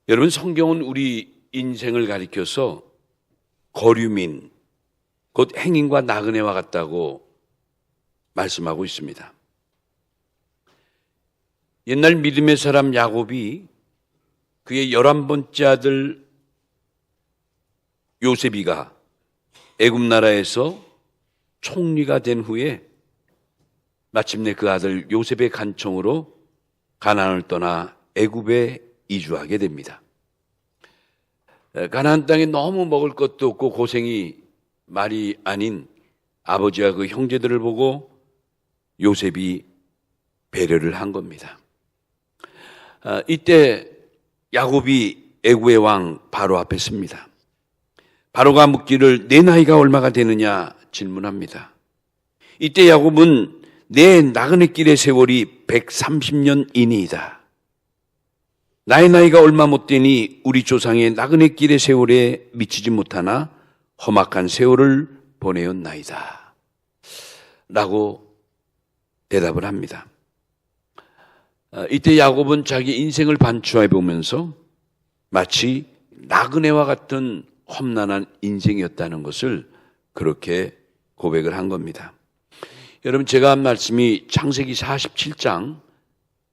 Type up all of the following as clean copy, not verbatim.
여러분, 성경은 우리 인생을 가리켜서 거류민, 곧 행인과 나그네와 같다고 말씀하고 있습니다. 옛날 믿음의 사람 야곱이 그의 11번째 아들 요셉이가 애굽 나라에서 총리가 된 후에 마침내 그 아들 요셉의 간청으로 가나안을 떠나 애굽에 이주하게 됩니다. 가나안 땅에 너무 먹을 것도 없고 고생이 말이 아닌 아버지와 그 형제들을 보고 요셉이 배려를 한 겁니다. 이때 야곱이 애굽의 왕 바로 앞에 섭니다. 바로가 묻기를 내 나이가 얼마가 되느냐 질문합니다. 이때 야곱은 내 나그네 길의 세월이 130년이니이다. 나의 나이가 얼마 못 되니 우리 조상의 나그네 길의 세월에 미치지 못하나 험악한 세월을 보내었나이다. 라고 대답을 합니다. 이때 야곱은 자기 인생을 반추해 보면서 마치 나그네와 같은 험난한 인생이었다는 것을 그렇게 고백을 한 겁니다. 여러분, 제가 한 말씀이 창세기 47장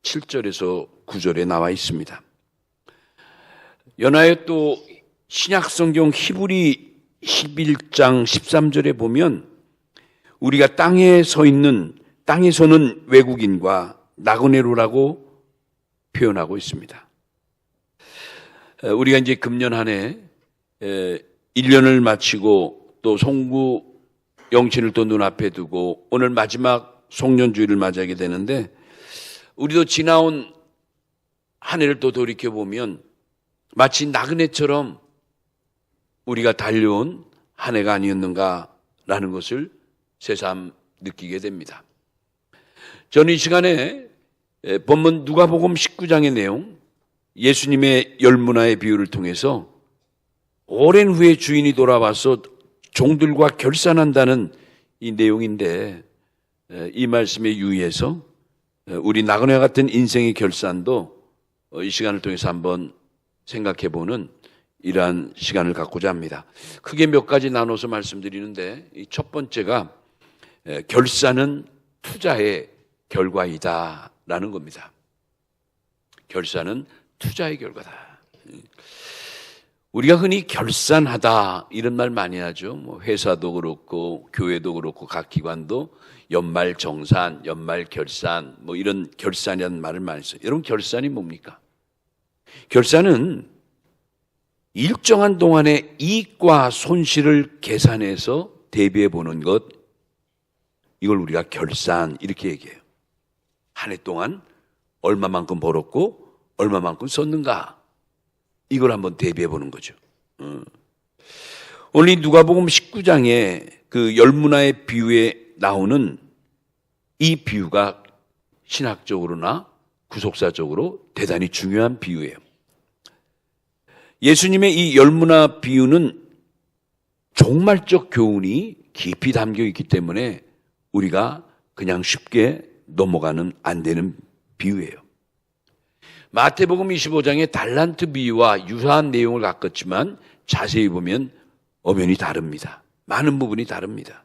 7절에서 9절에 나와 있습니다. 연하여 또 신약성경 히브리 11장 13절에 보면 우리가 땅에서는 외국인과 나그네로라고 표현하고 있습니다. 우리가 이제 금년 한 해 1년을 마치고 또 송구 영신을 또 눈앞에 두고 오늘 마지막 송년주일을 맞이하게 되는데, 우리도 지나온 한 해를 또 돌이켜보면 마치 나그네처럼 우리가 달려온 한 해가 아니었는가라는 것을 새삼 느끼게 됩니다. 저는 이 시간에 본문 누가복음 19장의 내용, 예수님의 열문화의 비유를 통해서 오랜 후에 주인이 돌아와서 종들과 결산한다는 이 내용인데, 이 말씀에 유의해서 우리 나그네 같은 인생의 결산도 이 시간을 통해서 한번 생각해보는 이러한 시간을 갖고자 합니다. 크게 몇 가지 나눠서 말씀드리는데, 이 첫 번째가 결산은 투자의 결과이다라는 겁니다. 결산은 투자의 결과다. 우리가 흔히 결산하다 이런 말 많이 하죠. 뭐 회사도 그렇고 교회도 그렇고 각 기관도 연말 정산, 연말 결산, 뭐 이런 결산이라는 말을 많이 써요. 여러분, 결산이 뭡니까? 결산은 일정한 동안의 이익과 손실을 계산해서 대비해 보는 것, 이걸 우리가 결산 이렇게 얘기해요. 한 해 동안 얼마만큼 벌었고 얼마만큼 썼는가, 이걸 한번 대비해 보는 거죠. 오늘 누가복음 19장에 그 열문화의 비유에 나오는 이 비유가 신학적으로나 구속사적으로 대단히 중요한 비유예요. 예수님의 이 열문화 비유는 종말적 교훈이 깊이 담겨 있기 때문에 우리가 그냥 쉽게 넘어가는 안 되는 비유예요. 마태복음 25장의 달란트 비유와 유사한 내용을 갖겠지만 자세히 보면 엄연히 다릅니다. 많은 부분이 다릅니다.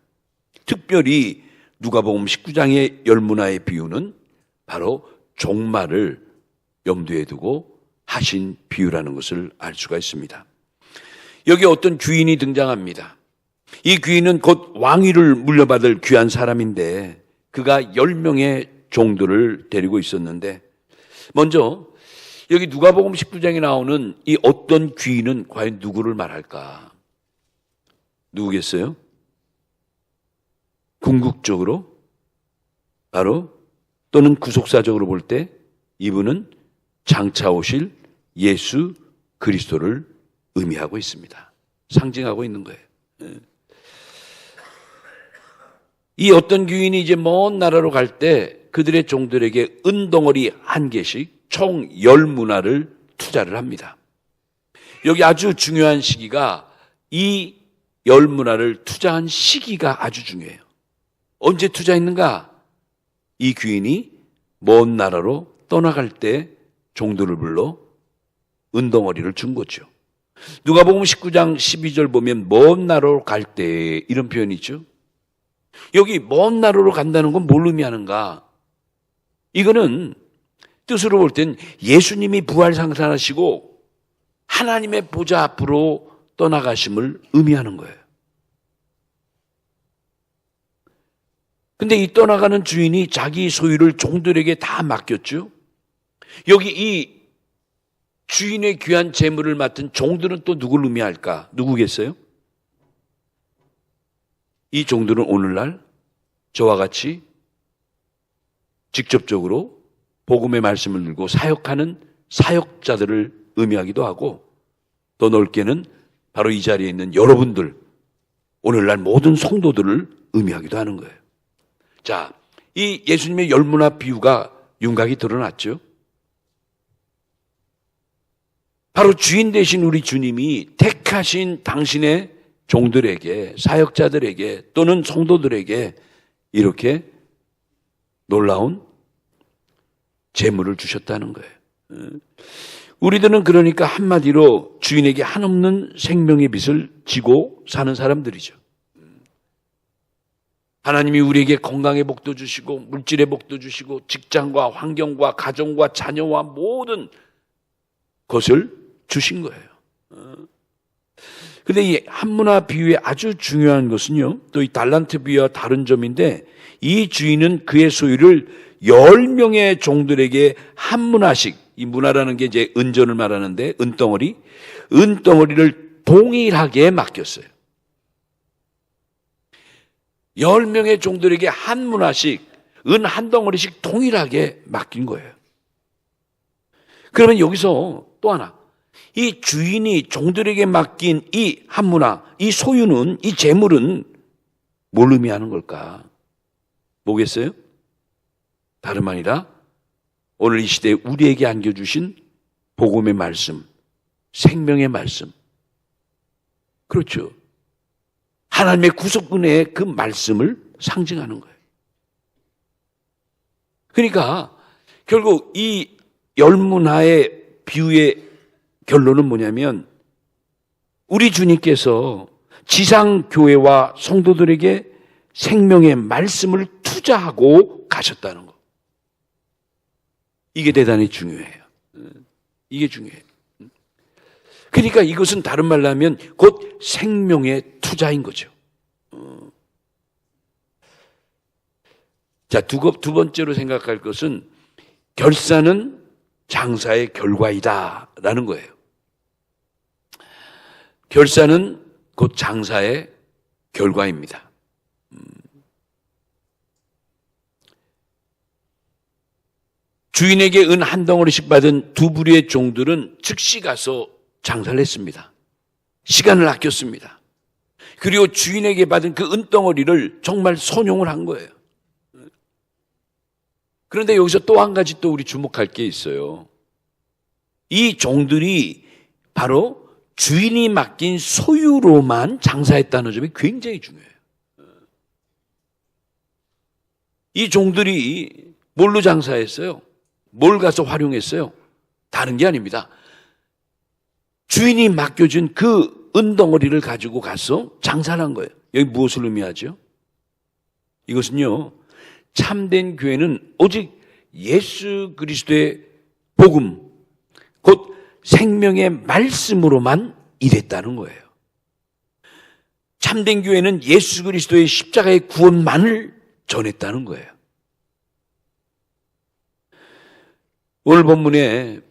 특별히 누가복음 19장의 열문화의 비유는 바로 종말을 염두에 두고 하신 비유라는 것을 알 수가 있습니다. 여기 어떤 귀인이 등장합니다. 이 귀인은 곧 왕위를 물려받을 귀한 사람인데 그가 10명의 종들을 데리고 있었는데, 먼저 여기 누가복음 19장에 나오는 이 어떤 귀인은 과연 누구를 말할까? 누구겠어요? 궁극적으로 바로, 또는 구속사적으로 볼 때 이분은 장차 오실 예수 그리스도를 의미하고 있습니다. 상징하고 있는 거예요. 이 어떤 귀인이 이제 먼 나라로 갈 때 그들의 종들에게 은덩어리 1개씩 총 10문화를 투자를 합니다. 여기 아주 중요한 시기가, 이 10문화를 투자한 시기가 아주 중요해요. 언제 투자했는가? 이 귀인이 먼 나라로 떠나갈 때 종들을 불러 은덩어리를 준 거죠. 누가복음 19장 12절 보면 먼 나라로 갈 때 이런 표현이 있죠. 여기 먼 나라로 간다는 건 뭘 의미하는가? 이거는 뜻으로 볼 땐 예수님이 부활상산하시고 하나님의 보좌 앞으로 떠나가심을 의미하는 거예요. 근데 이 떠나가는 주인이 자기 소유를 종들에게 다 맡겼죠. 여기 이 주인의 귀한 재물을 맡은 종들은 또 누굴 의미할까? 누구겠어요? 이 종들은 오늘날 저와 같이 직접적으로 복음의 말씀을 들고 사역하는 사역자들을 의미하기도 하고, 더 넓게는 바로 이 자리에 있는 여러분들, 오늘날 모든 성도들을 의미하기도 하는 거예요. 자, 이 예수님의 열무나 비유가 윤곽이 드러났죠. 바로 주인 되신 우리 주님이 택하신 당신의 종들에게, 사역자들에게 또는 성도들에게 이렇게 놀라운 재물을 주셨다는 거예요. 우리들은 그러니까 한마디로 주인에게 한없는 생명의 빚을 지고 사는 사람들이죠. 하나님이 우리에게 건강의 복도 주시고 물질의 복도 주시고 직장과 환경과 가정과 자녀와 모든 것을 주신 거예요. 근데 이 한문화 비유의 아주 중요한 것은요, 또 이 달란트 비유와 다른 점인데, 이 주인은 그의 소유를 10명의 종들에게 한 문화씩, 이 문화라는 게 이제 은전을 말하는데 은덩어리를 동일하게 맡겼어요. 10명의 종들에게 한 문화씩, 은 한 덩어리씩 동일하게 맡긴 거예요. 그러면 여기서 또 하나, 이 주인이 종들에게 맡긴 이 한 문화, 이 소유는, 이 재물은 뭘 의미하는 걸까? 뭐겠어요? 다름 아니라 오늘 이 시대에 우리에게 안겨주신 복음의 말씀, 생명의 말씀. 그렇죠. 하나님의 구속 은혜의 그 말씀을 상징하는 거예요. 그러니까 결국 이 열문화의 비유의 결론은 뭐냐면, 우리 주님께서 지상교회와 성도들에게 생명의 말씀을 투자하고 가셨다는 거. 이게 대단히 중요해요. 이게 중요해요. 그러니까 이것은 다른 말로 하면 곧 생명의 투자인 거죠. 자, 두 번째로 생각할 것은 결산은 장사의 결과이다라는 거예요. 결산은 곧 장사의 결과입니다. 주인에게 은 한 덩어리씩 받은 두 부류의 종들은 즉시 가서 장사를 했습니다. 시간을 아꼈습니다. 그리고 주인에게 받은 그 은덩어리를 정말 선용을 한 거예요. 그런데 여기서 또 한 가지 또 우리 주목할 게 있어요. 이 종들이 바로 주인이 맡긴 소유로만 장사했다는 점이 굉장히 중요해요. 이 종들이 뭘로 장사했어요? 뭘 가서 활용했어요? 다른 게 아닙니다. 주인이 맡겨준 그 은덩어리를 가지고 가서 장사를 한 거예요. 여기 무엇을 의미하죠? 이것은요, 참된 교회는 오직 예수 그리스도의 복음, 곧 생명의 말씀으로만 일했다는 거예요. 참된 교회는 예수 그리스도의 십자가의 구원만을 전했다는 거예요. 오늘 본문에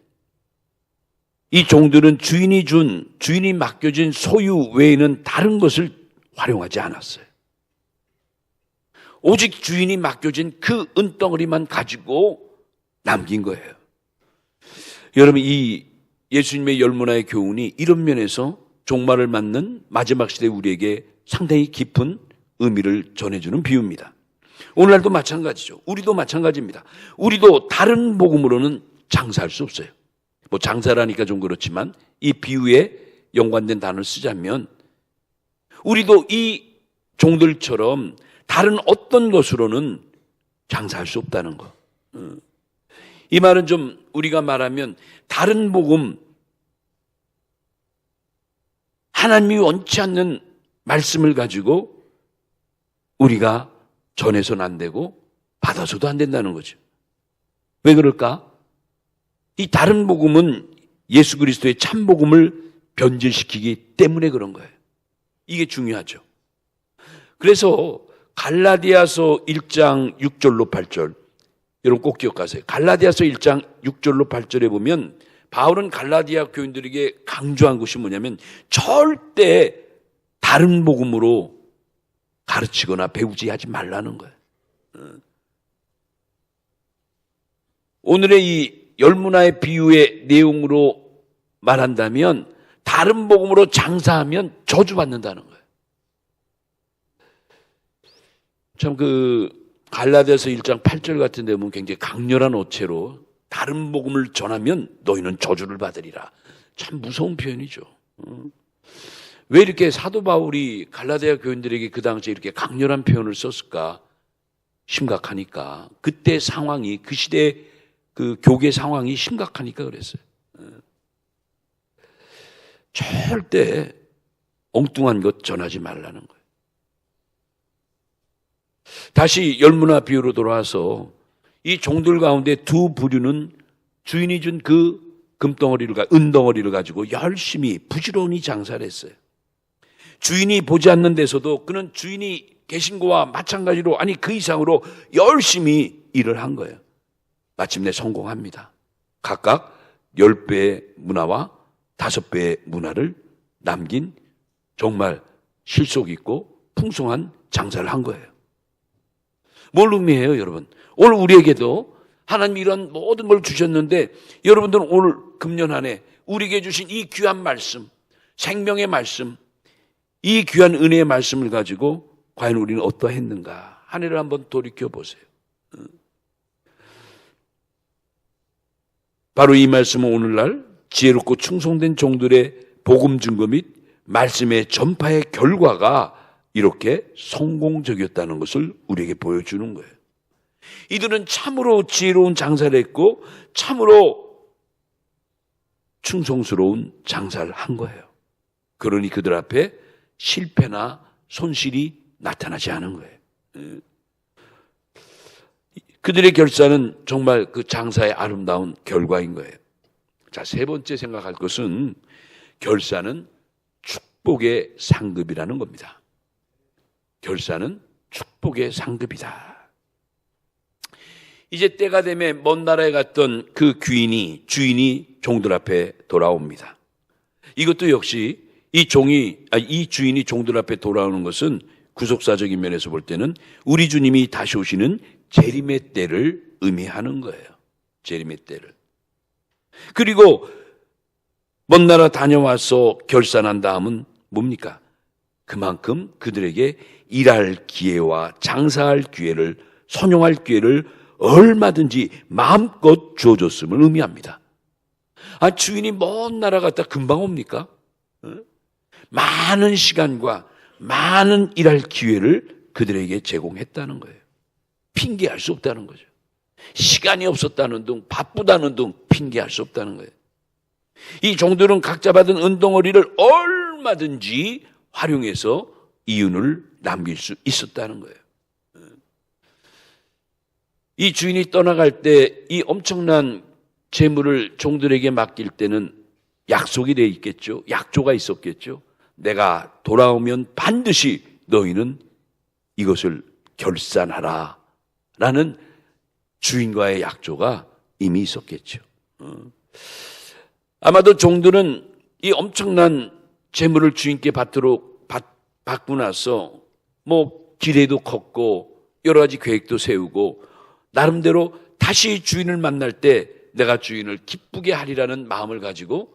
이 종들은 주인이 맡겨진 소유 외에는 다른 것을 활용하지 않았어요. 오직 주인이 맡겨진 그 은덩어리만 가지고 남긴 거예요. 여러분, 이 예수님의 열문화의 교훈이 이런 면에서 종말을 맞는 마지막 시대 우리에게 상당히 깊은 의미를 전해주는 비유입니다. 오늘날도 마찬가지죠. 우리도 마찬가지입니다. 우리도 다른 복음으로는 장사할 수 없어요. 뭐 장사라니까 좀 그렇지만 이 비유에 연관된 단어를 쓰자면, 우리도 이 종들처럼 다른 어떤 것으로는 장사할 수 없다는 거. 이 말은 좀 우리가 말하면 다른 복음, 하나님이 원치 않는 말씀을 가지고 우리가 전해서는 안 되고 받아서도 안 된다는 거죠. 왜 그럴까? 이 다른 복음은 예수 그리스도의 참 복음을 변질시키기 때문에 그런 거예요. 이게 중요하죠. 그래서 갈라디아서 1장 6절로 8절, 여러분 꼭 기억하세요. 갈라디아서 1장 6절로 8절에 보면 바울은 갈라디아 교인들에게 강조한 것이 뭐냐면 절대 다른 복음으로 가르치거나 배우지 하지 말라는 거예요. 오늘의 이 열문화의 비유의 내용으로 말한다면 다른 복음으로 장사하면 저주받는다는 거예요. 참 갈라디아서 1장 8절 같은 데 보면 굉장히 강렬한 어체로 다른 복음을 전하면 너희는 저주를 받으리라. 참 무서운 표현이죠. 왜 이렇게 사도 바울이 갈라디아 교인들에게 그 당시에 이렇게 강렬한 표현을 썼을까? 심각하니까. 그때 상황이, 그 시대 그 교계 상황이 심각하니까 그랬어요. 절대 엉뚱한 것 전하지 말라는 거예요. 다시 열문화 비유로 돌아와서 이 종들 가운데 두 부류는 주인이 준 그 은덩어리를 가지고 열심히 부지런히 장사를 했어요. 주인이 보지 않는 데서도 그는 주인이 계신 거와 마찬가지로 아니 그 이상으로 열심히 일을 한 거예요. 마침내 성공합니다. 각각 10배의 문화와 5배의 문화를 남긴 정말 실속 있고 풍성한 장사를 한 거예요. 뭘 의미해요, 여러분? 오늘 우리에게도 하나님이 이런 모든 걸 주셨는데 여러분들은 오늘 금년 한 해 우리에게 주신 이 귀한 말씀, 생명의 말씀, 이 귀한 은혜의 말씀을 가지고 과연 우리는 어떠했는가? 한 해를 한번 돌이켜 보세요. 바로 이 말씀은 오늘날 지혜롭고 충성된 종들의 복음 증거 및 말씀의 전파의 결과가 이렇게 성공적이었다는 것을 우리에게 보여주는 거예요. 이들은 참으로 지혜로운 장사를 했고 참으로 충성스러운 장사를 한 거예요. 그러니 그들 앞에 실패나 손실이 나타나지 않은 거예요. 그들의 결사는 정말 그 장사의 아름다운 결과인 거예요. 자, 세 번째 생각할 것은 결사는 축복의 상급이라는 겁니다. 결사는 축복의 상급이다. 이제 때가 되면 먼 나라에 갔던 그 주인이 종들 앞에 돌아옵니다. 이것도 역시 이 주인이 종들 앞에 돌아오는 것은 구속사적인 면에서 볼 때는 우리 주님이 다시 오시는 재림의 때를 의미하는 거예요. 재림의 때를. 그리고 먼 나라 다녀와서 결산한 다음은 뭡니까? 그만큼 그들에게 일할 기회와 장사할 기회를, 선용할 기회를 얼마든지 마음껏 주어줬음을 의미합니다. 주인이 먼 나라 갔다 금방 옵니까? 많은 시간과 많은 일할 기회를 그들에게 제공했다는 거예요. 핑계할 수 없다는 거죠. 시간이 없었다는 등, 바쁘다는 등 핑계할 수 없다는 거예요. 이 종들은 각자 받은 은덩어리를 얼마든지 활용해서 이윤을 남길 수 있었다는 거예요. 이 주인이 떠나갈 때 이 엄청난 재물을 종들에게 맡길 때는 약속이 되어 있겠죠. 약조가 있었겠죠. 내가 돌아오면 반드시 너희는 이것을 결산하라 라는 주인과의 약조가 이미 있었겠죠. 아마도 종들은 이 엄청난 재물을 주인께 받고 나서 기대도 컸고 여러 가지 계획도 세우고 나름대로 다시 주인을 만날 때 내가 주인을 기쁘게 하리라는 마음을 가지고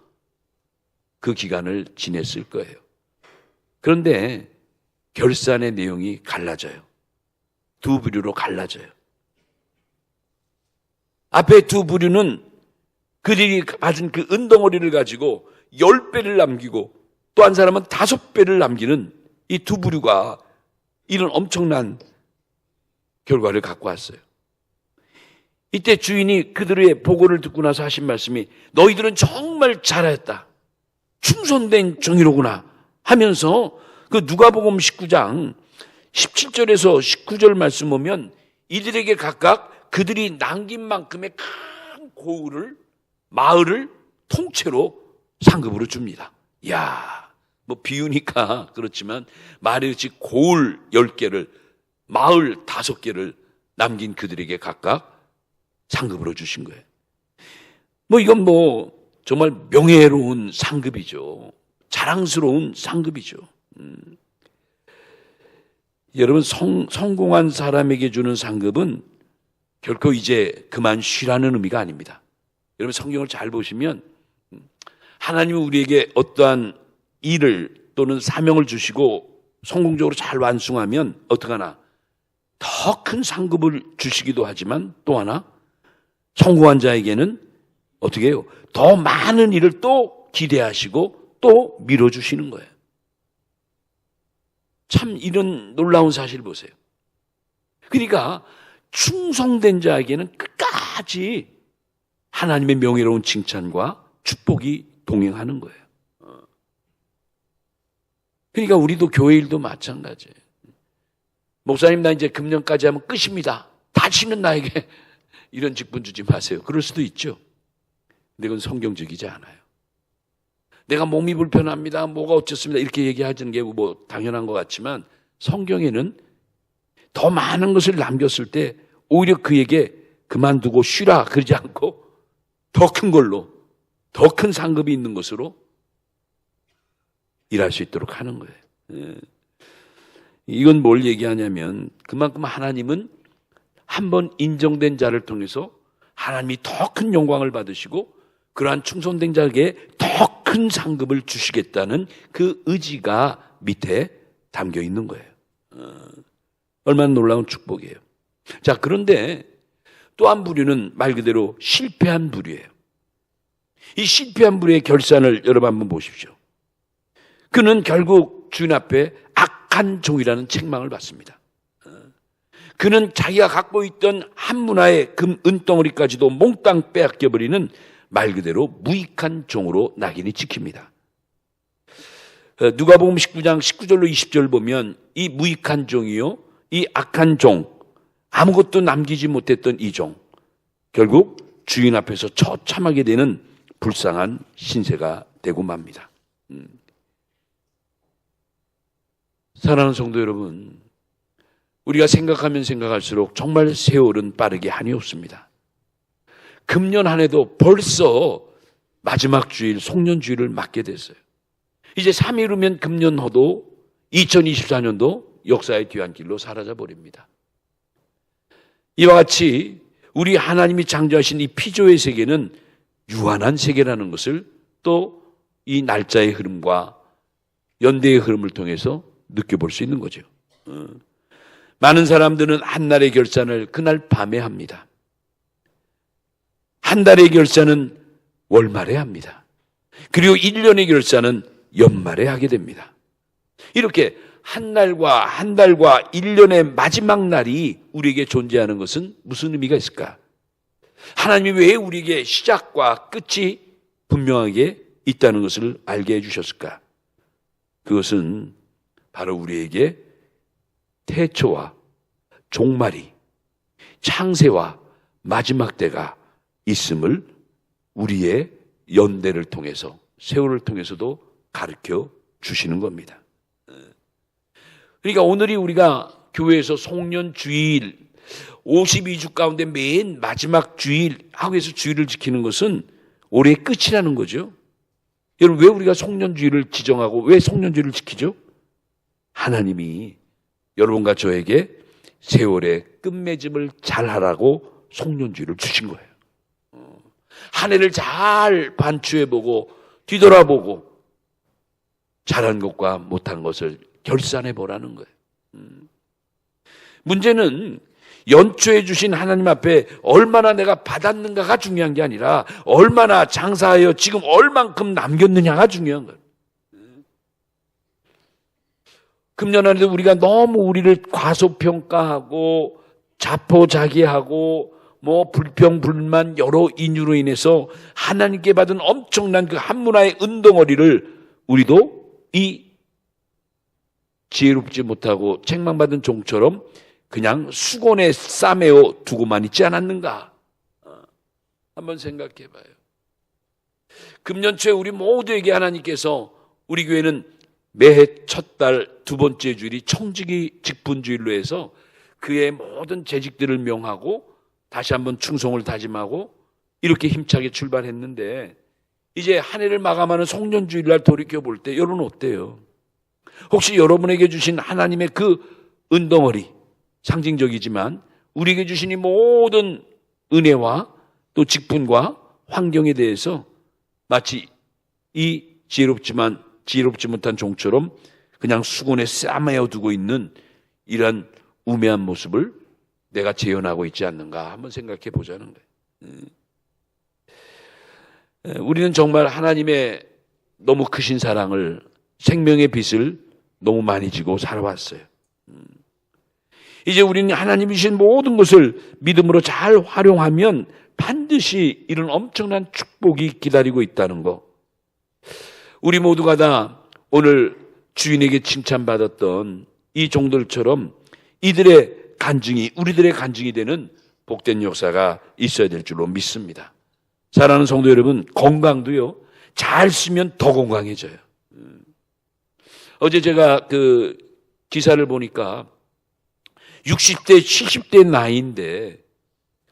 그 기간을 지냈을 거예요. 그런데 결산의 내용이 갈라져요. 두 부류로 갈라져요. 앞에 두 부류는 그들이 받은 그 은덩어리를 가지고 10배를 남기고 또 한 사람은 5배를 남기는 이 두 부류가 이런 엄청난 결과를 갖고 왔어요. 이때 주인이 그들의 보고를 듣고 나서 하신 말씀이 너희들은 정말 잘했다. 충성된 종이로구나 하면서 그 누가복음 19장 17절에서 19절 말씀 보면 이들에게 각각 그들이 남긴 만큼의 큰 고을을, 마을을 통째로 상급으로 줍니다. 이야, 뭐 비유니까 그렇지만 말이지 고을 10개를, 마을 5개를 남긴 그들에게 각각 상급으로 주신 거예요. 뭐 이건 뭐 정말 명예로운 상급이죠. 자랑스러운 상급이죠. 여러분, 성공한 사람에게 주는 상급은 결코 이제 그만 쉬라는 의미가 아닙니다. 여러분, 성경을 잘 보시면 하나님은 우리에게 어떠한 일을 또는 사명을 주시고 성공적으로 잘 완수하면 어떡하나? 더 큰 상급을 주시기도 하지만 또 하나, 성공한 자에게는 어떻게 해요? 더 많은 일을 또 기대하시고 또 밀어주시는 거예요. 참 이런 놀라운 사실 보세요. 그러니까 충성된 자에게는 끝까지 하나님의 명예로운 칭찬과 축복이 동행하는 거예요. 그러니까 우리도 교회 일도 마찬가지예요. 목사님, 나 이제 금년까지 하면 끝입니다. 다시는 나에게 이런 직분 주지 마세요. 그럴 수도 있죠. 근데 그건 성경적이지 않아요. 내가 몸이 불편합니다. 뭐가 어쩌습니다. 이렇게 얘기하는 게 뭐 당연한 것 같지만 성경에는 더 많은 것을 남겼을 때 오히려 그에게 그만두고 쉬라 그러지 않고 더 큰 걸로, 더 큰 상급이 있는 것으로 일할 수 있도록 하는 거예요. 이건 뭘 얘기하냐면 그만큼 하나님은 한번 인정된 자를 통해서 하나님이 더 큰 영광을 받으시고 그러한 충성된 자에게 더 큰 상급을 주시겠다는 그 의지가 밑에 담겨 있는 거예요. 얼마나 놀라운 축복이에요. 자, 그런데 또 한 부류는 말 그대로 실패한 부류예요. 이 실패한 부류의 결산을 여러분 한번 보십시오. 그는 결국 주인 앞에 악한 종이라는 책망을 받습니다. 그는 자기가 갖고 있던 한 문화의 금 은덩어리까지도 몽땅 빼앗겨버리는 말 그대로 무익한 종으로 낙인이 찍힙니다. 누가복음 19장 19절로 20절 보면 이 무익한 종이요, 이 악한 종, 아무것도 남기지 못했던 이 종, 결국 주인 앞에서 처참하게 되는 불쌍한 신세가 되고 맙니다. 사랑하는 성도 여러분, 우리가 생각하면 생각할수록 정말 세월은 빠르게 한이 없습니다. 금년 한 해도 벌써 마지막 주일, 송년주일을 맞게 됐어요. 이제 3일 후면 금년호도 2024년도 역사의 뒤안길로 사라져 버립니다. 이와 같이 우리 하나님이 창조하신 이 피조의 세계는 유한한 세계라는 것을 또 이 날짜의 흐름과 연대의 흐름을 통해서 느껴볼 수 있는 거죠. 많은 사람들은 한 날의 결산을 그날 밤에 합니다. 한 달의 결산은 월말에 합니다. 그리고 1년의 결산은 연말에 하게 됩니다. 이렇게 한 날과 한 달과 1년의 마지막 날이 우리에게 존재하는 것은 무슨 의미가 있을까? 하나님이 왜 우리에게 시작과 끝이 분명하게 있다는 것을 알게 해주셨을까? 그것은 바로 우리에게 태초와 종말이, 창세와 마지막 때가 있음을 우리의 연대를 통해서, 세월을 통해서도 가르쳐 주시는 겁니다. 그러니까 오늘이 우리가 교회에서 송년주일 52주 가운데 맨 마지막 주일, 하루에서 주일을 지키는 것은 올해의 끝이라는 거죠. 여러분, 왜 우리가 송년주일을 지정하고 왜 송년주일을 지키죠? 하나님이 여러분과 저에게 세월의 끝맺음을 잘하라고 송년주일을 주신 거예요. 한 해를 잘 반추해보고 뒤돌아보고 잘한 것과 못한 것을 결산해 보라는 거예요. 문제는 연초해 주신 하나님 앞에 얼마나 내가 받았는가가 중요한 게 아니라 얼마나 장사하여 지금 얼만큼 남겼느냐가 중요한 거예요. 금년 안에도 우리가 너무 우리를 과소평가하고 자포자기하고 뭐 불평, 불만 여러 인유로 인해서 하나님께 받은 엄청난 그 한 문화의 은덩어리를 우리도 이 지혜롭지 못하고 책망받은 종처럼 그냥 수건에 싸매어 두고만 있지 않았는가? 한번 생각해 봐요. 금년 초에 우리 모두에게 하나님께서 우리 교회는 매해 첫 달 두 번째 주일이 청지기 직분주일로 해서 그의 모든 재직들을 명하고 다시 한번 충성을 다짐하고 이렇게 힘차게 출발했는데 이제 한 해를 마감하는 송년주일날 돌이켜볼 때 여러분 어때요? 혹시 여러분에게 주신 하나님의 그 은덩어리, 상징적이지만 우리에게 주신 이 모든 은혜와 또 직분과 환경에 대해서 마치 이 지혜롭지 못한 종처럼 그냥 수건에 싸매어 두고 있는 이런 우매한 모습을 내가 재현하고 있지 않는가 한번 생각해 보자는 거예요. 우리는 정말 하나님의 너무 크신 사랑을, 생명의 빛을 너무 많이 지고 살아왔어요. 이제 우리는 하나님이 주신 모든 것을 믿음으로 잘 활용하면 반드시 이런 엄청난 축복이 기다리고 있다는 거. 우리 모두가 다 오늘 주인에게 칭찬받았던 이 종들처럼 이들의 간증이, 우리들의 간증이 되는 복된 역사가 있어야 될 줄로 믿습니다. 사랑하는 성도 여러분, 건강도요, 잘 쓰면 더 건강해져요. 어제 제가 그 기사를 보니까 60대, 70대 나이인데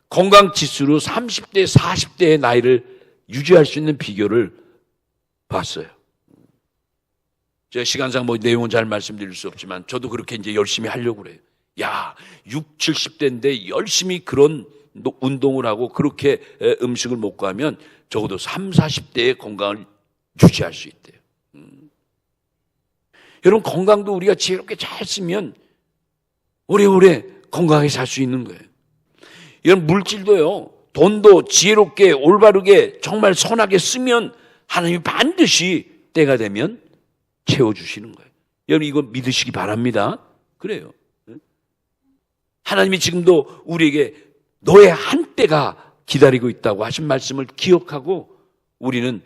건강 지수로 30대, 40대의 나이를 유지할 수 있는 비결을 봤어요. 제가 시간상 뭐 내용은 잘 말씀드릴 수 없지만 저도 그렇게 이제 열심히 하려고 그래요. 야, 60, 70대인데 열심히 그런 운동을 하고 그렇게 음식을 먹고 하면 적어도 30, 40대의 건강을 유지할 수 있대요. 여러분, 건강도 우리가 지혜롭게 잘 쓰면 오래오래 건강하게 살 수 있는 거예요. 이런 물질도요, 돈도 지혜롭게 올바르게 정말 선하게 쓰면 하나님이 반드시 때가 되면 채워주시는 거예요. 여러분, 이거 믿으시기 바랍니다. 그래요. 하나님이 지금도 우리에게 너의 한때가 기다리고 있다고 하신 말씀을 기억하고 우리는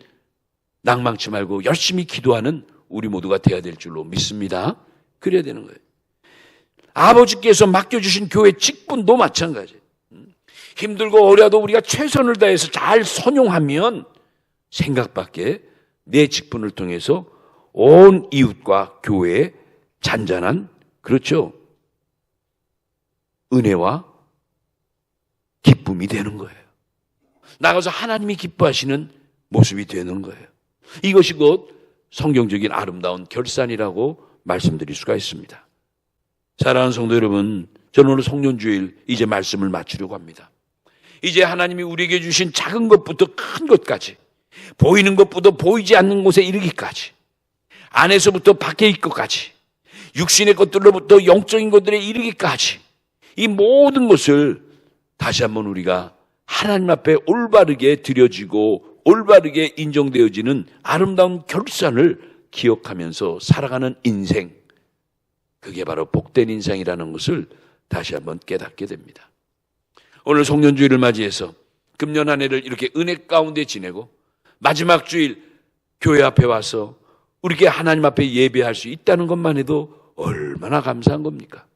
낭망치 말고 열심히 기도하는 우리 모두가 되어야 될 줄로 믿습니다. 그래야 되는 거예요. 아버지께서 맡겨주신 교회 직분도 마찬가지예요. 힘들고 어려도 우리가 최선을 다해서 잘 선용하면 생각밖에 내 직분을 통해서 온 이웃과 교회에 잔잔한, 그렇죠, 은혜와 기쁨이 되는 거예요. 나가서 하나님이 기뻐하시는 모습이 되는 거예요. 이것이 곧 성경적인 아름다운 결산이라고 말씀드릴 수가 있습니다. 사랑하는 성도 여러분, 저는 오늘 송년주일 이제 말씀을 마치려고 합니다. 이제 하나님이 우리에게 주신 작은 것부터 큰 것까지, 보이는 것부터 보이지 않는 곳에 이르기까지, 안에서부터 밖에 있고까지, 육신의 것들로부터 영적인 것들에 이르기까지, 이 모든 것을 다시 한번 우리가 하나님 앞에 올바르게 드려지고 올바르게 인정되어지는 아름다운 결산을 기억하면서 살아가는 인생, 그게 바로 복된 인생이라는 것을 다시 한번 깨닫게 됩니다. 오늘 송년주일을 맞이해서 금년 한 해를 이렇게 은혜 가운데 지내고 마지막 주일 교회 앞에 와서 우리에게 하나님 앞에 예배할 수 있다는 것만 해도 얼마나 감사한 겁니까?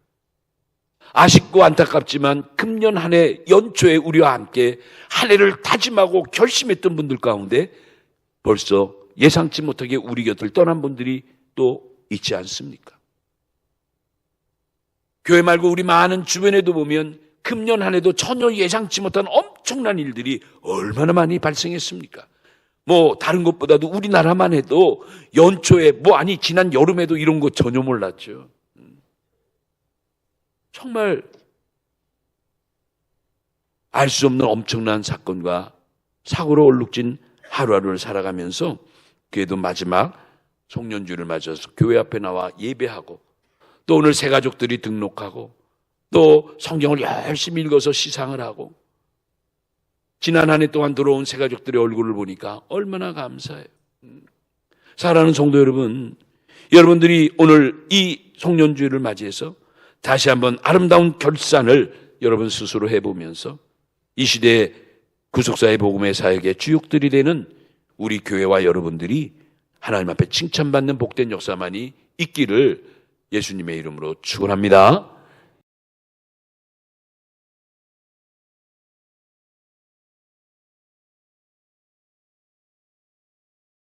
아쉽고 안타깝지만 금년 한 해 연초에 우리와 함께 한 해를 다짐하고 결심했던 분들 가운데 벌써 예상치 못하게 우리 곁을 떠난 분들이 또 있지 않습니까? 교회 말고 우리 많은 주변에도 보면 금년 한 해도 전혀 예상치 못한 엄청난 일들이 얼마나 많이 발생했습니까? 뭐 다른 것보다도 우리나라만 해도 연초에 지난 여름에도 이런 거 전혀 몰랐죠. 정말 알 수 없는 엄청난 사건과 사고로 얼룩진 하루하루를 살아가면서 그래도 마지막 송년주를 맞아서 교회 앞에 나와 예배하고 또 오늘 새 가족들이 등록하고 또 성경을 열심히 읽어서 시상을 하고 지난 한 해 동안 들어온 새 가족들의 얼굴을 보니까 얼마나 감사해요. 사랑하는 성도 여러분, 여러분들이 오늘 이 송년주를 맞이해서 다시 한번 아름다운 결산을 여러분 스스로 해보면서 이 시대의 구속사의 복음의 사역의 주역들이 되는 우리 교회와 여러분들이 하나님 앞에 칭찬받는 복된 역사만이 있기를 예수님의 이름으로 축원합니다.